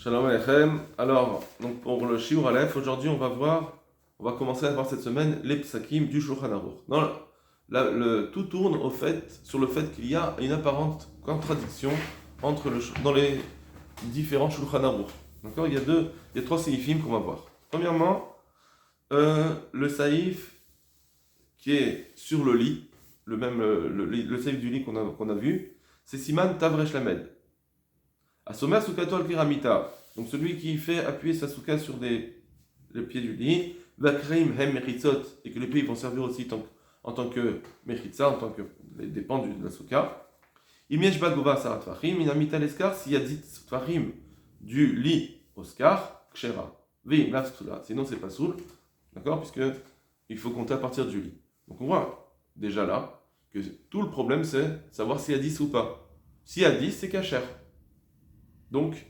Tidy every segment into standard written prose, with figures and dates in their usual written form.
Shalom Aleichem. Alors, donc pour le Shiur Aleph, aujourd'hui on va commencer à voir cette semaine les psakim du Shulchan Aruch. Tout tourne sur le fait qu'il y a une apparente contradiction dans les différents Shulchan Aruch. D'accord, il y a trois séifim qu'on va voir. Premièrement, le saïf qui est sur le lit, le saïf du lit qu'on a vu, c'est Siman Tavresh Lamed. Asomer Sukato al Piramita, donc celui qui fait appuyer sa souka sur le pied du lit, Vakreim Hem Mechitzot, et que les pieds vont servir aussi en tant que Mechitza, en tant que des pans de la souka. Imiesh Bagova Sarat Fahim, Inamita Leskar, s'il y a 10 Fahim du lit au Skar, Kshera. Vim Lafsula, sinon c'est pas soul, d'accord, puisque il faut compter à partir du lit. Donc on voit déjà là que tout le problème c'est savoir s'il y a 10 ou pas. S'il y a 10, c'est Kacher. Donc,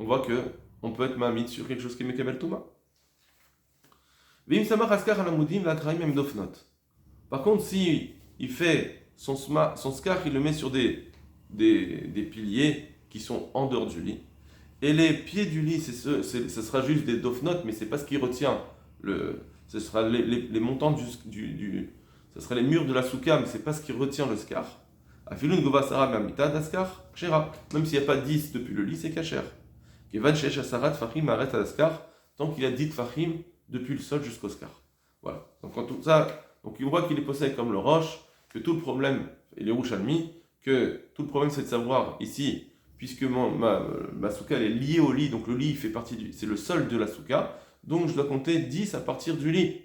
on voit que on peut être mamid sur quelque chose qui est Mekabel Touma. Par contre, si il fait son skar, il le met sur des piliers qui sont en dehors du lit. Et les pieds du lit, ce sera juste des dofnot, mais c'est pas ce qui retient. Ce sera les montants ce sera les murs de la souka, mais c'est pas ce qui retient le skar. Même s'il n'y a pas 10 depuis le lit, c'est kacher. Tant qu'il y a 10 fahim depuis le sol jusqu'au skar. Voilà. Donc, donc il voit qu'il est posé comme le roche, que tout le problème, et les rouchalmi, que tout le problème c'est de savoir ici, puisque ma souka elle est liée au lit, donc le lit fait c'est le sol de la souka, donc je dois compter 10 à partir du lit.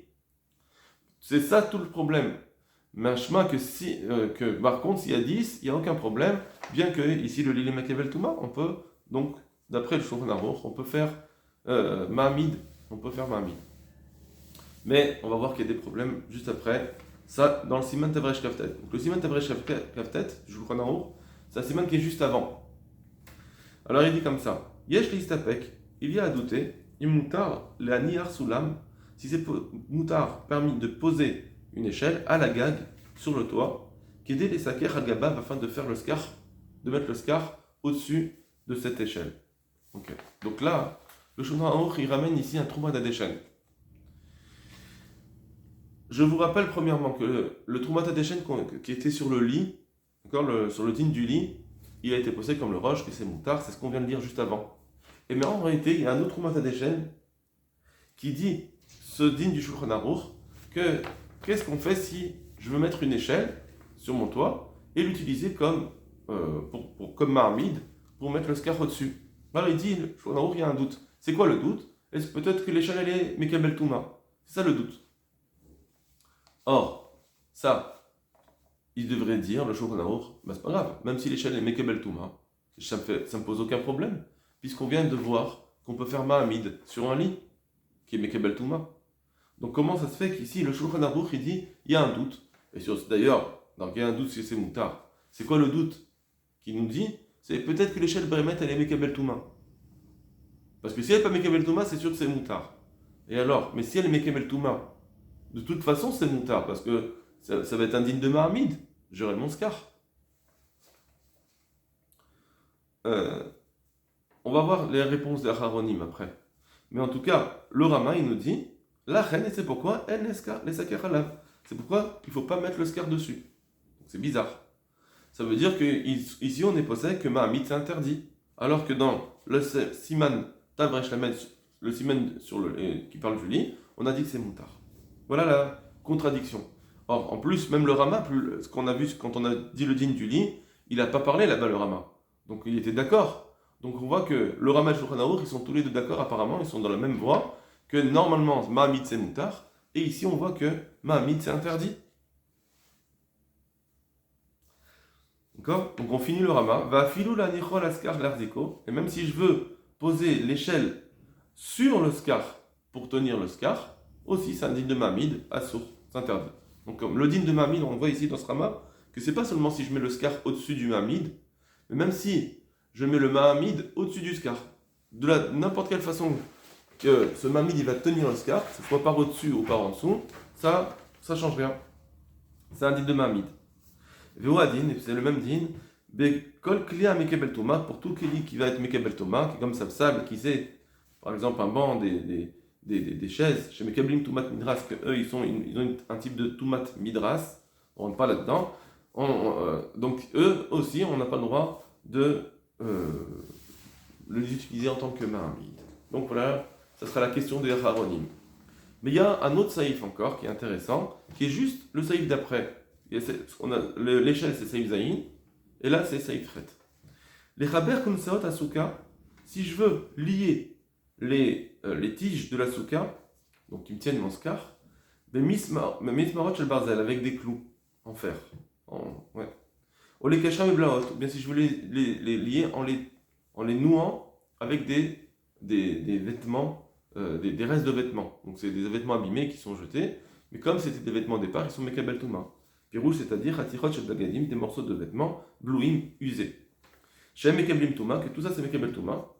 C'est ça tout le problème. Mais un chemin par contre, s'il y a 10, il n'y a aucun problème, bien que ici le lit est Mekabel Touma, on peut, donc, d'après le Shulchan Aruch, on peut faire Ma'amid. Mais on va voir qu'il y a des problèmes juste après. Ça, dans le Siman Tavresh Kaftet. Donc le Siman Tavresh Kaftet, du Shulchan Aruch, c'est un Siman qui est juste avant. Alors il dit comme ça, Yesh Listapek, il y a à douter, Imutar le Aniyar Sulam, si c'est Mutar permis de poser une échelle à la gag sur le toit, qui aide les saker al gabav afin de mettre le skar au-dessus de cette échelle. Okay. Donc là, le Shulchan Aruch il ramène ici un Trouma d'Adeshen. Je vous rappelle premièrement que le Trouma d'Adeshen qui était sur le lit, sur le din du lit, il a été posé comme le roche, que c'est Moutar, c'est ce qu'on vient de dire juste avant. Et mais en réalité, il y a un autre Trouma d'Adeshen qui dit, ce din du Shulchan Aruch, que qu'est-ce qu'on fait si je veux mettre une échelle sur mon toit et l'utiliser comme marmide pour mettre le skar au-dessus. Alors il dit, il y a un doute. C'est quoi le doute? Est-ce peut-être que l'échelle elle est Mekabel Touma? C'est ça le doute. Or, ça, il devrait dire, le Shulchan Aruch, c'est pas grave, même si l'échelle est Mekabel Touma, ça me pose aucun problème, puisqu'on vient de voir qu'on peut faire Mahamid sur un lit qui est Mekabel Touma. Donc comment ça se fait qu'ici le Shulchan Aruch il dit il y a un doute, et d'ailleurs il y a un doute si c'est Moutar. C'est quoi le doute qu'il nous dit? C'est peut-être que l'échelle Bremet elle est Mekabel Touma. Parce que si elle n'est pas Mekabel Touma, c'est sûr que c'est Moutar. Et alors, mais si elle est Mekabel Touma, de toute façon c'est Moutar, parce que ça va être indigne de Mahamid, j'aurai mon skar. On va voir les réponses des Aharonim après. Mais en tout cas, le Rama il nous dit la reine, et c'est pourquoi elle les sakeralav. C'est pourquoi il ne faut pas mettre le skar dessus. C'est bizarre. Ça veut dire qu'ici on est posé que Mahamid c'est interdit. Alors que dans le Siman Tavresh Lamed, le Siman qui parle du lit, on a dit que c'est Moutar. Voilà la contradiction. Or, en plus, même le Rama, ce qu'on a vu quand on a dit le din du lit, il n'a pas parlé là-bas le Rama. Donc il était d'accord. Donc on voit que le Rama et le Shulchan Aruch, ils sont tous les deux d'accord apparemment, ils sont dans la même voie, que normalement Mahamid c'est Moutar, et ici on voit que Mahamid c'est interdit. D'accord? Donc on finit le Rama. Va filou la nichol askar l'ardiko. Et même si je veux poser l'échelle sur le skar pour tenir le skar, aussi c'est un din de Mahamid, assour, c'est interdit. Donc comme le din de Mahamid, on voit ici dans ce Rama que c'est pas seulement si je mets le skar au-dessus du Mahamid, mais même si je mets le Mahamid au-dessus du skar. De n'importe quelle façon que ce Mahamid il va tenir le skar, que ce soit par au-dessus ou par en dessous, ça change rien. C'est un din de Mahamid. Ve'oadin, c'est le même din, Kol Klia Mekebel Toma, pour tout Keli qui va être Mekebel Toma, qui est comme Sapsab, qui c'est, par exemple, un banc, des chaises, chez Mekeblim Tumat Midras, qu'eux, ils ont un type de Tumat Midras, on rentre pas là-dedans. Donc, eux aussi, on n'a pas le droit de les utiliser en tant que Mahamid. Donc voilà, ça sera la question des Haronim. Mais il y a un autre saïf encore qui est intéressant, qui est juste le saïf d'après. L'échelle c'est saïf Zayin, et là c'est saïf Ret. Les Chaber Kunsaot Asuka, si je veux lier les tiges de la souka, donc qui me tiennent mon scar, Mismarot Shel Barzel, avec des clous en fer. Ouais. Ou les Kacham et Blaot, ou bien si je veux les lier en les nouant avec des vêtements, des restes de vêtements. Donc c'est des vêtements abîmés qui sont jetés, mais comme c'était des vêtements au départ, ils sont Mekabel Touma. Pirouj, c'est-à-dire Hatirot Shel Bagadim, des morceaux de vêtements, Blouim, usés. Chez Mekablim Touma, que tout ça c'est Mekabel Touma,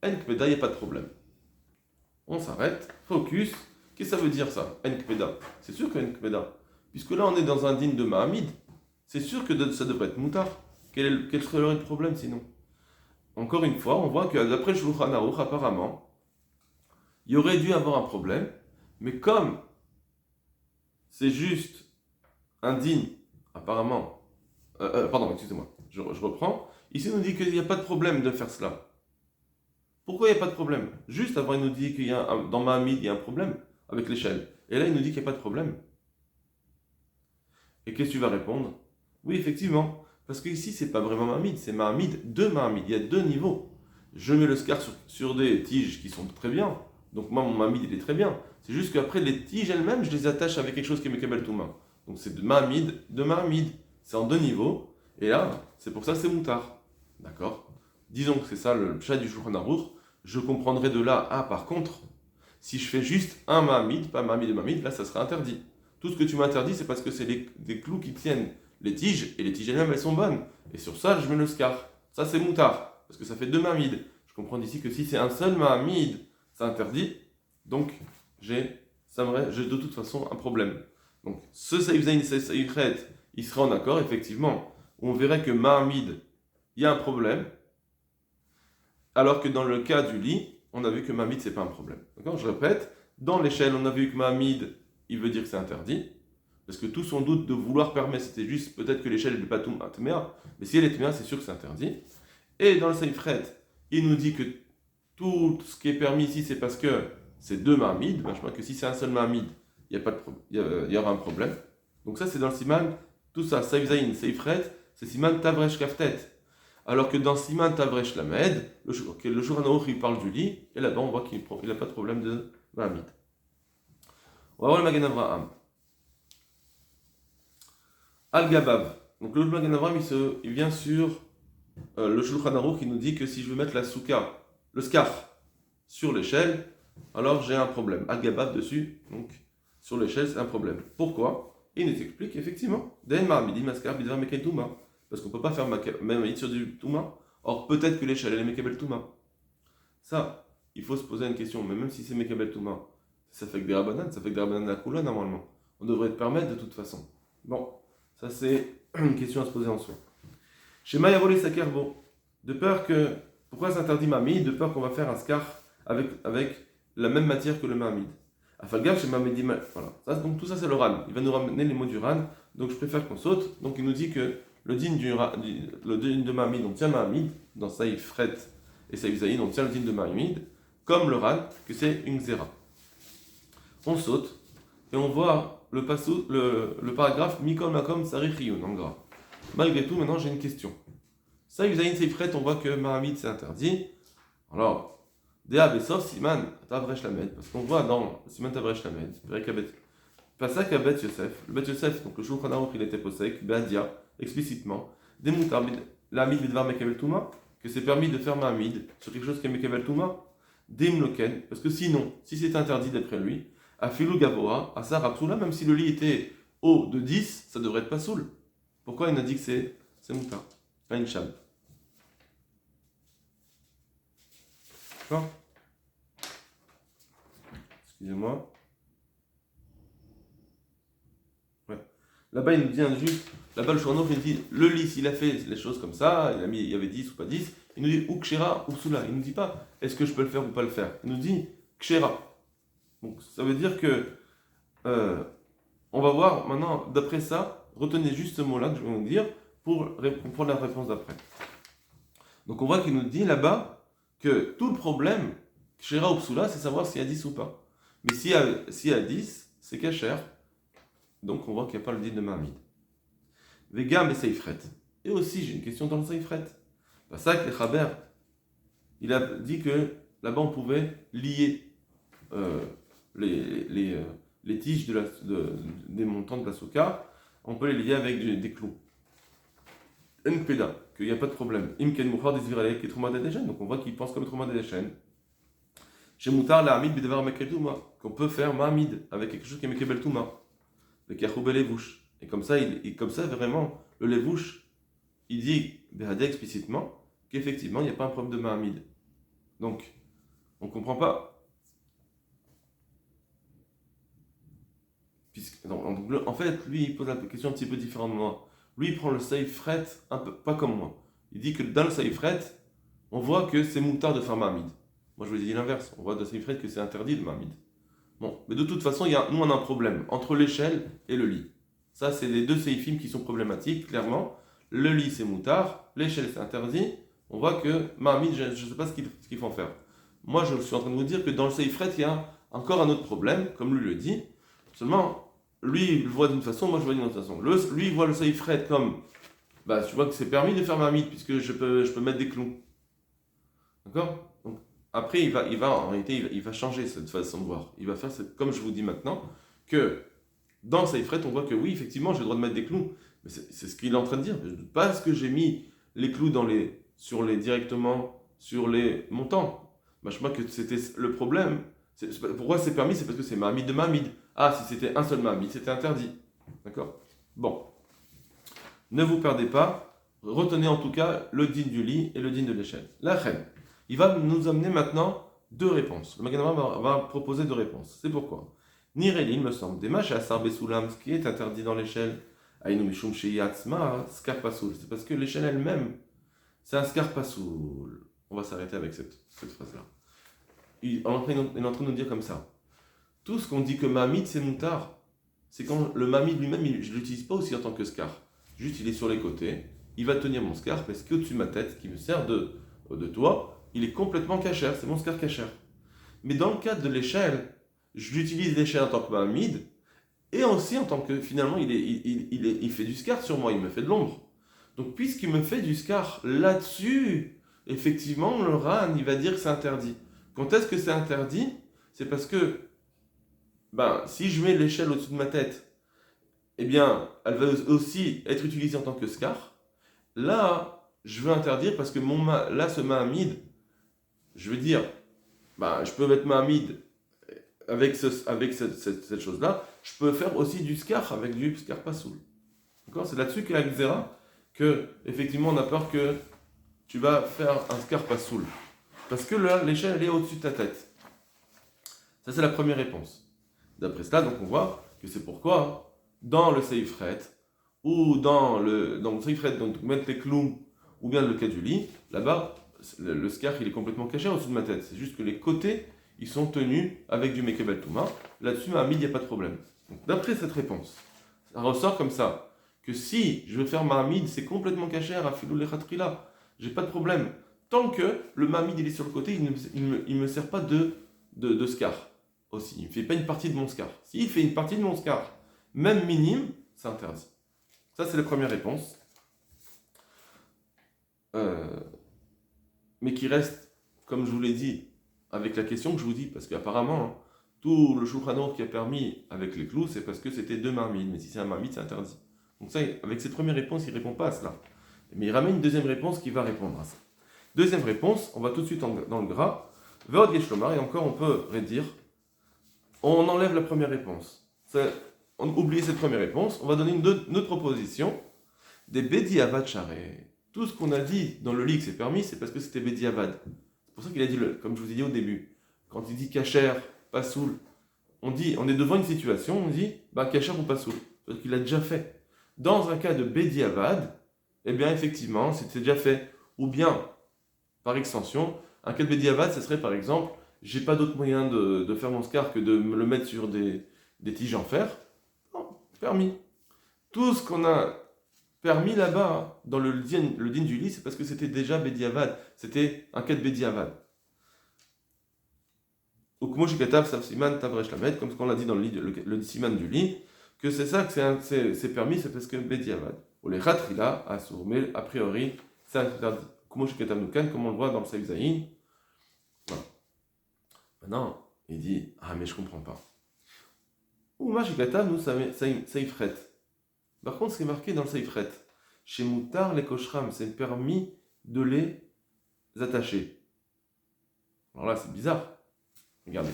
Enkpeda, il n'y a pas de problème. On s'arrête, focus. Qu'est-ce que ça veut dire ça, Enkpeda? C'est sûr que Enkpeda, puisque là on est dans un digne de Mahamid, c'est sûr que ça devrait être Moutar. Quel serait le problème sinon? Encore une fois, on voit que d'après le Shulchan Aruch, apparemment, il y aurait dû avoir un problème, mais comme c'est juste indigne, apparemment, pardon, excusez-moi, je reprends, ici on nous dit qu'il n'y a pas de problème de faire cela. Pourquoi il n'y a pas de problème? Juste avant, il nous dit qu'il y a dans Mahamid, il y a un problème avec l'échelle. Et là, il nous dit qu'il n'y a pas de problème. Et qu'est-ce que tu vas répondre? Oui, effectivement. Parce que ici, c'est pas vraiment Mahamid, c'est Mahamid de Mahamid. Il y a deux niveaux. Je mets le scar sur des tiges qui sont très bien. Donc moi, mon Mahamid, il est très bien. C'est juste qu'après, les tiges elles-mêmes, je les attache avec quelque chose qui est Mekabel Touma. Donc c'est de Mahamid. C'est en deux niveaux. Et là, c'est pour ça que c'est Moutar. D'accord? Disons que c'est ça le chat du Shulchan Aruch. Je comprendrai de là, par contre, si je fais juste un Mahamid, pas Mahamid de Mahamid, là, ça sera interdit. Tout ce que tu m'interdis, c'est parce que c'est des clous qui tiennent les tiges, et les tiges elles-mêmes, elles sont bonnes. Et sur ça, je mets le scar. Ça, c'est Moutar, parce que ça fait deux Mahamid. Je comprends ici que si c'est un seul Mahamid, c'est interdit. Donc, j'ai de toute façon un problème. Donc, ce Saïf Zayin, ce Saïf Ret, il sera en accord, effectivement. On verrait que Mahamid, il y a un problème. Alors que dans le cas du lit, on a vu que Mahamid, c'est pas un problème. D'accord? Je répète, dans l'échelle, on a vu que Mahamid, il veut dire que c'est interdit. Parce que tout son doute de vouloir permettre, c'était juste peut-être que l'échelle n'est pas tout Tméa, mais si elle est Tméa, c'est sûr que c'est interdit. Et dans le Saïf Ret, il nous dit que tout ce qui est permis ici, c'est parce que c'est deux Mahamid. Ben, je crois que si c'est un seul Mahamid, il y aura un problème. Donc ça, c'est dans le Siman, tout ça, Saïf Zayin, Saïf Ret, c'est Siman Tavresh Kaftet. Alors que dans Siman Tavresh Lamed, le Shulchan Aruch, il parle du lit, et là-bas, on voit qu'il n'a pas de problème de Mahamid. On va voir le Magen Avraham. Al-Gabav. Donc le Magen Avraham, il vient sur le Shulchan Aruch qui nous dit que si je veux mettre la souka, le scar, sur l'échelle, alors j'ai un problème. Al-Gabav dessus, donc sur l'échelle, c'est un problème. Pourquoi? Il nous explique effectivement, Den Marmidi Maskar Bidvar Mekel Touma. Parce qu'on ne peut pas faire Mahamid sur du Touma. Or peut-être que l'échelle, elle est Mekabel Touma. Ça, il faut se poser une question, mais même si c'est Mekabel Touma, ça fait que des Rabbanan, ça fait que des Rabbanan à Kula normalement. On devrait te permettre de toute façon. Bon. Ça, c'est une question à se poser en soi. Chez Mayavoli Sakerbo, de peur que. Pourquoi s'interdit Mahamid? De peur qu'on va faire un scar avec la même matière que le Mahamid. Afalgav chez Mahamid. Voilà. Donc tout ça, c'est le Ran. Il va nous ramener les mots du Ran. Donc je préfère qu'on saute. Donc il nous dit que le digne de Mahamid, on tient Mahamid. Dans Saïf Ret et Saïf Zayin, on tient le digne de Mahamid. Comme le Ran, que c'est une Xéra. On saute et on voit le paragraphe Mikom Makom Sarich Riyun en gras. Malgré tout, maintenant j'ai une question. Ça, Yuzaïn Seifret, on voit que Mahamid c'est interdit. Alors, Dea Besov Siman Tavresh Lamed, parce qu'on voit dans Siman Tavresh Lamed, Pasak à Bet Yosef, le Bet Yosef, donc le Shulchan Aruch il était posek, Beadia, explicitement, Demoutar Lamid Bidvar Mekabel Touma, que c'est permis de faire Mahamid sur quelque chose qui est Mekabel Touma, Demloken, parce que sinon, si c'est interdit d'après lui, à Filou Gavoa, à Sarapsoula, même si le lit était haut de 10, ça devrait être pas soul. Pourquoi il a dit que c'est Mouta? Pas une chab. D'accord? Excusez-moi. Ouais. Là-bas, il nous dit juste Là-bas, le Shulchan Aruch, il dit, le lit, s'il a fait les choses comme ça, il y avait 10 ou pas 10, il nous dit, ou kshera ou psula. Il ne nous dit pas, est-ce que je peux le faire ou pas le faire. Il nous dit, kshera. Donc, ça veut dire que, on va voir maintenant, d'après ça, retenez juste ce mot-là que je vais vous dire pour comprendre la réponse d'après. Donc, on voit qu'il nous dit là-bas que tout le problème, kshera ou psula, c'est savoir s'il y a 10 ou pas. Mais s'il y a 10, c'est kasher. Donc, on voit qu'il n'y a pas le dit de Ma'amid. Vegam et Seifret. Et aussi, j'ai une question dans le Seifret. C'est ça que les Chaber, il a dit que là-bas on pouvait lier les tiges des montants de la souka, on peut les lier avec des clous. Npeda, qu'il n'y a pas de problème. Imken Mouchar des Israéliens qui est Trouma des donc on voit qu'il pense comme Trouma des Chez Moutar la Hamid Bedevar Mekel Touma, qu'on peut faire Ma'amid avec quelque chose qui est Mekebel Touma. Le Kachoub et Levouche. Et comme ça, comme ça, vraiment, le Levouche, il dit, Behadé explicitement, qu'effectivement, il n'y a pas un problème de Ma'amid. Donc, on ne comprend pas. En fait, lui, il pose la question un petit peu différemment de moi. Lui, il prend le Seifret un peu, pas comme moi. Il dit que dans le Seifret, on voit que c'est moutard de faire Ma'amid. Moi, je vous ai dit l'inverse. On voit dans le Seifret que c'est interdit de Ma'amid. Bon, mais de toute façon, nous, on a un problème entre l'échelle et le lit. Ça, c'est les deux séifim qui sont problématiques, clairement. Le lit, c'est moutard. L'échelle, c'est interdit. On voit que Ma'amid, je ne sais pas ce qu'ils font faire. Moi, je suis en train de vous dire que dans le Seifret, il y a encore un autre problème, comme lui le dit. Seulement, lui, il le voit d'une façon, moi, je vois d'une autre façon. Lui, il voit le Seifret comme, tu vois que c'est permis de faire Ma'amid, puisque je peux mettre des clous. D'accord ? Donc, après, en réalité, il va changer cette façon de voir. Il va faire, comme je vous dis maintenant, que dans le Seifret, on voit que oui, effectivement, j'ai le droit de mettre des clous. Mais c'est ce qu'il est en train de dire. Parce que j'ai mis les clous directement sur les montants. Je crois que c'était le problème. Pourquoi c'est permis? C'est parce que c'est Ma'amid de Ma'amid. Ah, si c'était un seul Ma'amid, c'était interdit. D'accord? Bon. Ne vous perdez pas. Retenez en tout cas le din du lit et le din de l'échelle. La reine. Il va nous amener maintenant deux réponses. Le Magen Avraham va proposer deux réponses. C'est pourquoi Nireli, il me semble, des mâches à Sarbe Soulam, ce qui est interdit dans l'échelle, Aïnou Mishum Sheyatzma, Skarpasoul. C'est parce que l'échelle elle-même, c'est un Skarpasoul. On va s'arrêter avec cette phrase-là. Il est en train de nous dire comme ça. Tout ce qu'on dit que Ma'amid, c'est moutard, c'est quand le Ma'amid lui-même, je ne l'utilise pas aussi en tant que Skar. Juste, il est sur les côtés, il va tenir mon Skar, parce qu'au-dessus de ma tête, qui me sert de toit, il est complètement cachère, c'est mon Skar cachère. Mais dans le cadre de l'échelle, j'utilise l'échelle en tant que Ma'amid, et aussi en tant que, finalement, il fait du Skar sur moi, il me fait de l'ombre. Donc, puisqu'il me fait du Skar là-dessus, effectivement, le Ran, il va dire que c'est interdit. Quand est-ce que c'est interdit? C'est parce que, si je mets l'échelle au-dessus de ma tête, eh bien, elle va aussi être utilisée en tant que Skar. Là, je veux interdire parce que ce Ma'amid, je veux dire, je peux mettre Ma'amid avec cette chose-là, je peux faire aussi du Skar avec du Skar Pasoul. D'accord? C'est là-dessus qu'il y a Xéra, que effectivement on a peur que tu vas faire un Skar Pasoul. Parce que là, l'échelle elle est au-dessus de ta tête. Ça, c'est la première réponse. D'après cela, donc on voit que c'est pourquoi, dans le Seifret, ou dans le Seifret, donc mettre les clous, ou bien le cas du lit, là-bas, le Skar il est complètement caché au-dessus de ma tête. C'est juste que les côtés, ils sont tenus avec du Mekebel Touma. Là-dessus, à Ma'amid, il n'y a pas de problème. Donc, d'après cette réponse, ça ressort comme ça, que si je veux faire Ma'amid, c'est complètement caché à Filou Lechatrila. J'ai pas de problème. Tant que le Ma'amid il est sur le côté, il ne me sert pas de Skar aussi. Il ne fait pas une partie de mon Skar. S'il fait une partie de mon Skar, même minime, c'est interdit. Ça, c'est la première réponse. Mais qui reste, comme je vous l'ai dit, avec la question que je vous dis, parce qu'apparemment, tout le Shulchan Aruch qui a permis avec les clous, c'est parce que c'était deux Ma'amid. Mais si c'est un Ma'amid, c'est interdit. Donc ça, avec cette première réponse, il ne répond pas à cela. Mais il ramène une deuxième réponse qui va répondre à ça. Deuxième réponse, on va tout de suite dans le gras. Veod Geshlomar, et encore on peut redire, on enlève la première réponse. On oublie cette première réponse, on va donner une autre proposition. Des Bedi Avad Charé. Tout ce qu'on a dit dans le lit que c'est permis, c'est parce que c'était Bedi Avad. C'est pour ça qu'il a dit, comme je vous ai dit au début, quand il dit Kacher, Pasoul, on est devant une situation, on dit Kacher ou Pasoul, parce qu'il a déjà fait. Dans un cas de Bediavad, eh bien effectivement, c'était déjà fait. Ou bien, par extension, un cas de Bediavad, ce serait par exemple, j'ai pas d'autre moyen de faire mon scar que de me le mettre sur des tiges en fer. Non, permis. Tout ce qu'on a permis là-bas, hein, dans le din du lit, c'est parce que c'était déjà Bediavad. C'était un cas de Bediavad. Ou comme comme ce qu'on l'a dit dans le siman du lit, que c'est ça que c'est permis, c'est parce que Bediavad. Ou les Khatrila, Asur, mais a priori, c'est interdit. Comme on le voit dans le Saïf Zayin. Voilà. Maintenant, il dit, ah mais je comprends pas. Ou Mashikata, nous, Saïfret. Par contre, ce qui est marqué dans le Saïfret, chez Moutar, les Koshram, c'est permis de les attacher. Alors là, c'est bizarre. Regardez.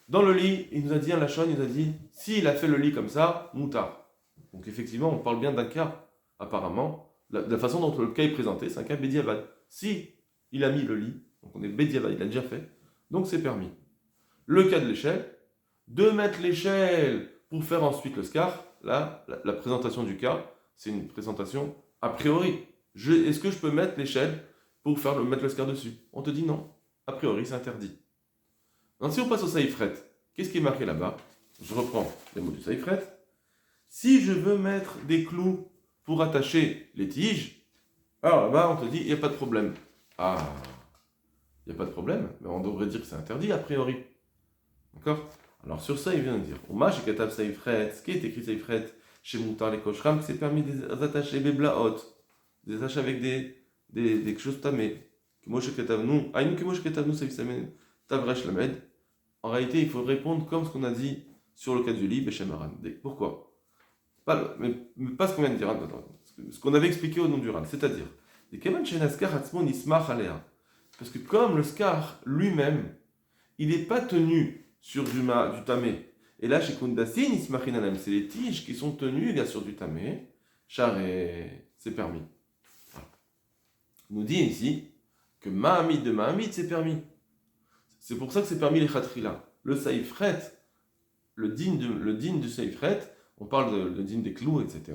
Dans le lit, il nous a dit, un Lachon, il nous a dit, s'il a fait le lit comme ça, Moutar. Donc effectivement, on parle bien d'un cas, apparemment. La façon dont le cas est présenté, c'est un cas Bediavad. Si il a mis le lit, donc on est Bediavad, il a déjà fait, donc c'est permis. Le cas de l'échelle, de mettre l'échelle pour faire ensuite le scar, là, la présentation du cas, c'est une présentation a priori. Est-ce que je peux mettre l'échelle pour mettre le scar dessus? On te dit non. A priori, c'est interdit. Donc, si on passe au Saïfret, qu'est-ce qui est marqué là-bas? Je reprends les mots du Saïfret. Si je veux mettre des clous pour attacher les tiges, alors là-bas, on te dit, il n'y a pas de problème. Ah, il n'y a pas de problème, mais on devrait dire que c'est interdit, a priori. D'accord? Alors sur ça, il vient de dire, ce qui est écrit Saïfret, chez Moutar les Koshram, que c'est permis des attacher des blaot, des attacher avec des choses tamées. En réalité, il faut répondre comme ce qu'on a dit sur le cas du lit, Beshem Aran. Pourquoi? Pas ce qu'on vient de dire, ce qu'on avait expliqué au nom du Ran, c'est-à-dire, parce que comme le scar lui-même, il n'est pas tenu sur du tamé, et là, chez Kundasin, c'est les tiges qui sont tenues sur du tamé, charé, c'est permis. Voilà. Il nous dit ici que Mahamid de Mahamid, c'est permis. C'est pour ça que c'est permis les Khatrila. Le Saïfret, le din du Saïfret, on parle de din des clous, etc.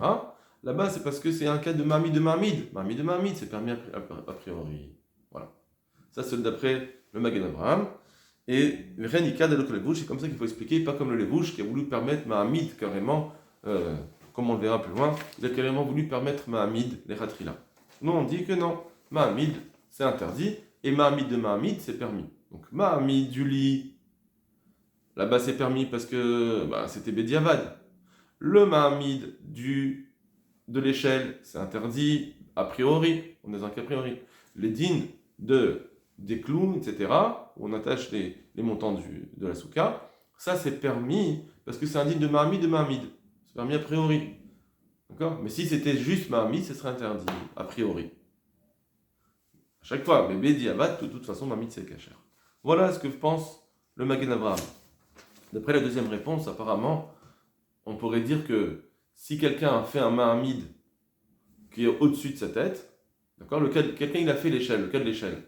Là-bas, c'est parce que c'est un cas de Mahamid de Mahamid. Mahamid de Mahamid, c'est permis a priori. Voilà. Ça, c'est d'après le Magen Avraham. Et Renika de l'autre Levouche, c'est comme ça qu'il faut expliquer, pas comme le Levouche qui a voulu permettre Mahamid carrément, comme on le verra plus loin, il a carrément voulu permettre Mahamid les Khatrila. Nous, on dit que non, Mahamid, c'est interdit, et Mahamid de Mahamid, c'est permis. Donc Mahamid du lit, là-bas c'est permis parce que c'était Bediavad. Le Mahamid de l'échelle, c'est interdit a priori, on est dans un cas a priori. Les dînes des clous, etc., où on attache les montants de la souka, ça c'est permis parce que c'est un dîne de Mahamid. C'est permis a priori. D'accord? Mais si c'était juste Mahamid, ce serait interdit a priori. À chaque fois, mais Bediavad, de toute façon, Mahamid c'est cacher. Voilà ce que pense le Magen Avraham. D'après la deuxième réponse, apparemment, on pourrait dire que si quelqu'un a fait un Mahamid qui est au-dessus de sa tête, d'accord, quelqu'un il a fait l'échelle, le cas de l'échelle,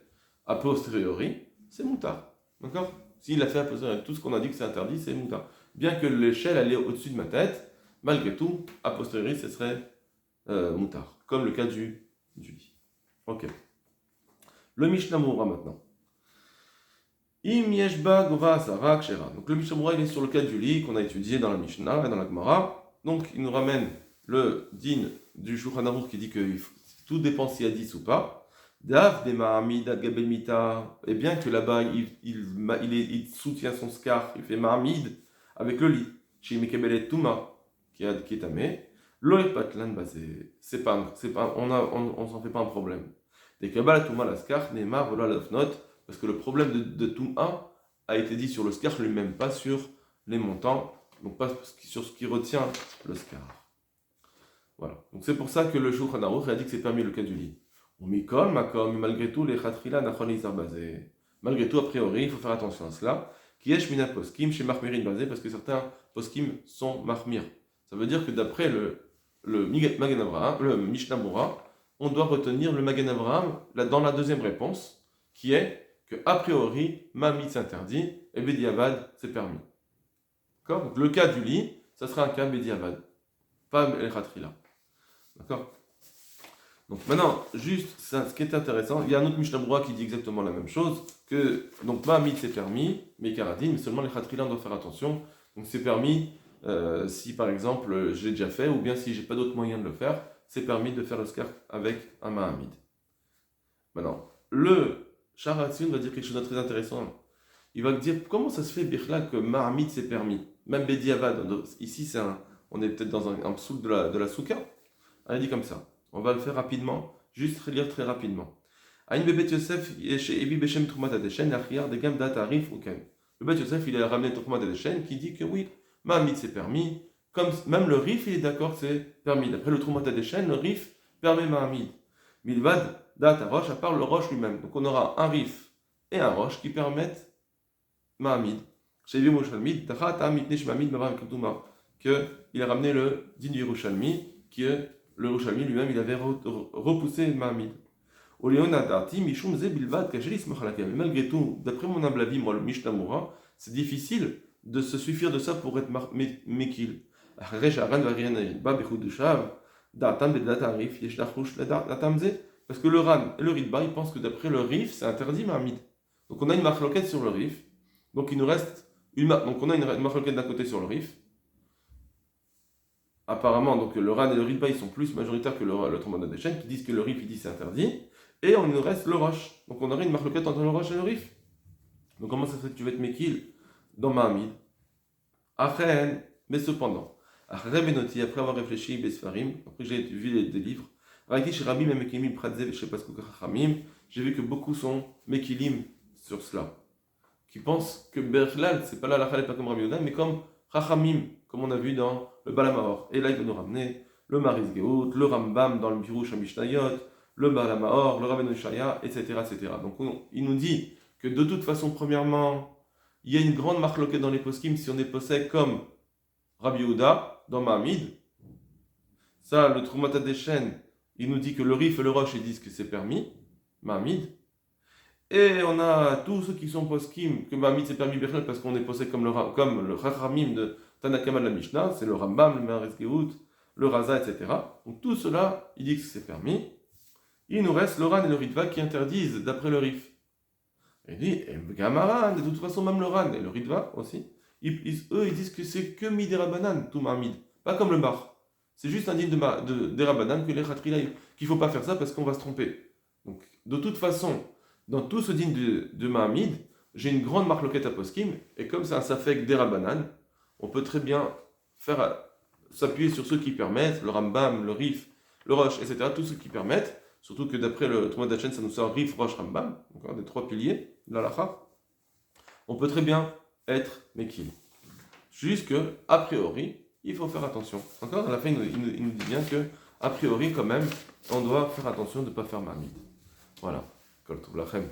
a posteriori, c'est moutard. D'accord? S'il a fait a posteriori, tout ce qu'on a dit que c'est interdit, c'est moutard. Bien que l'échelle elle est au-dessus de ma tête, malgré tout, a posteriori, ce serait moutard. Comme le cas du lit. Ok. Le Mishnah Moura maintenant. Im yeshba gova asara kshera. Donc le Mishnah Moura il est sur le cas du lit qu'on a étudié dans la Mishnah et dans la Gemara. Donc il nous ramène le din du Shulchan Aruch qui dit que tout dépend s'il y a 10 ou pas. Dav de Mahamid ad Gabel Mita. Et bien que là-bas il soutient son scar, il fait Mahamid avec le lit. Chez Mekebelet Touma qui est tamé. Lo patlan basé. On s'en fait pas un problème. Dès que Bala Touma la scar Neymar voilà l'ofnot. Parce que le problème de Touma a été dit sur le scar lui-même, pas sur les montants, donc pas sur ce qui retient le scar. Voilà. Donc c'est pour ça que le Shulchan Aruch a dit que c'est permis le cas du lit. Malgré tout, les Khatrila nachon bazé. Malgré tout, a priori, il faut faire attention à cela. Kiesh mina poskim chez Mahmirin bazé, parce que certains poskim sont Mahmir. Ça veut dire que d'après le Magen Avraham, le Mishnah Moura, on doit retenir le Magen Avraham dans la deuxième réponse, qui est que a priori, Mahamid s'interdit et Bediavad c'est permis. D'accord? Donc le cas du lit, ça sera un cas Bediavad, pas El Khatrila. D'accord? Donc maintenant, juste, ça, ce qui est intéressant, il y a un autre Mishnah Berurah qui dit exactement la même chose, que donc Mahamid c'est permis, mais Karadine, mais seulement les Khatrilan doivent faire attention. Donc c'est permis, si par exemple je l'ai déjà fait, ou bien si j'ai pas d'autre moyen de le faire, c'est permis de faire le skar avec un Mahamid. Maintenant, le Sharatzion va dire quelque chose de très intéressant. Il va dire comment ça se fait, Bichla, que Mahamid c'est permis. Même Bediavad, ici on est peut-être dans un psouk de la Souka. Elle dit comme ça. On va le faire rapidement, juste lire très rapidement. Aïn Bebet Yosef, chez Ebi Beshem Troumat Adeshen, l'Achriar de Gam Dat Arif ou Ken. Le Bet Yosef, il a ramené Troumat Adeshen qui dit que oui, Mahamid c'est permis. Comme même le Rif, il est d'accord que c'est permis. D'après le Troumat Adeshen, le Rif permet Mahamid. Milvad Dat Arosh, à part le Roche lui-même. Donc on aura un Rif et un Roche qui permettent Mahamid. Chez Ebi Moshalmid, Tachat Amit Neshmamid Mavam Kabdouma. Qu'il a ramené le din du Yerushalmi, qui est le Yerushalmi lui-même, il avait repoussé Mahamid. Malgré tout, d'après mon humble avis, moi, le Mishnah Berurah, c'est difficile de se suffire de ça pour être Mekil. Parce que le Ran et le Ritba, ils pensent que d'après le Rif, c'est interdit Mahamid. Donc on a une marloquette sur le Rif, donc il nous reste donc on a une marloquette d'un côté sur le Rif. Apparemment, donc le Ran et le Ritba, ils sont plus majoritaires que le Troumat Adeshen, qui disent que le Rif, il dit c'est interdit. Et on nous reste le Roche. Donc on aurait une marloquette entre le Roche et le Rif. Donc comment ça se fait que tu vas être Mekil dans Mahamid? Achen, mais cependant, après avoir réfléchi, Besfarim, après que j'ai vu des livres, j'ai vu que beaucoup sont Mekilim sur cela. Qui pensent que Berchlal, c'est pas la halakha, pas comme Rabbi Yehuda, mais comme Chachamim, comme on a vu dans le Balamahor. Et là, il va nous ramener le Maris Geout, le Rambam dans le Pirush Mishnayot, le Balamahor, le Rabbeinu Shaya, etc., etc. Donc il nous dit que de toute façon, premièrement, il y a une grande marloquette dans les poskim si on est possède comme Rabbi Yehuda dans Mahamid. Ça, le Troumat Adeshen, il nous dit que le Rif et le Roche, ils disent que c'est permis, Mahamid. Et on a tous ceux qui sont poskim que Mahamid c'est permis parce qu'on est possède comme le Chachamim de Tanakama de la Mishnah, c'est le Rambam, le Maris Geout, le Raza, etc. Donc tout cela, il dit que c'est permis. Il nous reste le Ran et le Ritva qui interdisent d'après le Rif. Il dit, Gamaran, de toute façon, même le Ran et le Ritva aussi, eux ils disent que c'est que Miderabanan, tout Mahamid, pas comme le Bar. C'est juste un din de Derabanan que les Khatrila, qu'il ne faut pas faire ça parce qu'on va se tromper. Donc, de toute façon, dans tout ce din de Mahamid, j'ai une grande marloquette à poskim, et comme c'est un safek Derabanan, on peut très bien s'appuyer sur ceux qui permettent, le Rambam, le Rif, le Roche, etc., tous ceux qui permettent. Surtout que d'après le Troumat Adeshen, ça nous sort Rif, Rosh, Rambam, donc un des trois piliers de l'Halacha. On peut très bien être Mekil. Juste que, a priori, il faut faire attention. Encore, à la fin, il nous dit bien que, a priori, quand même, on doit faire attention de ne pas faire Mahamid. Voilà. Kol Tov Lachem.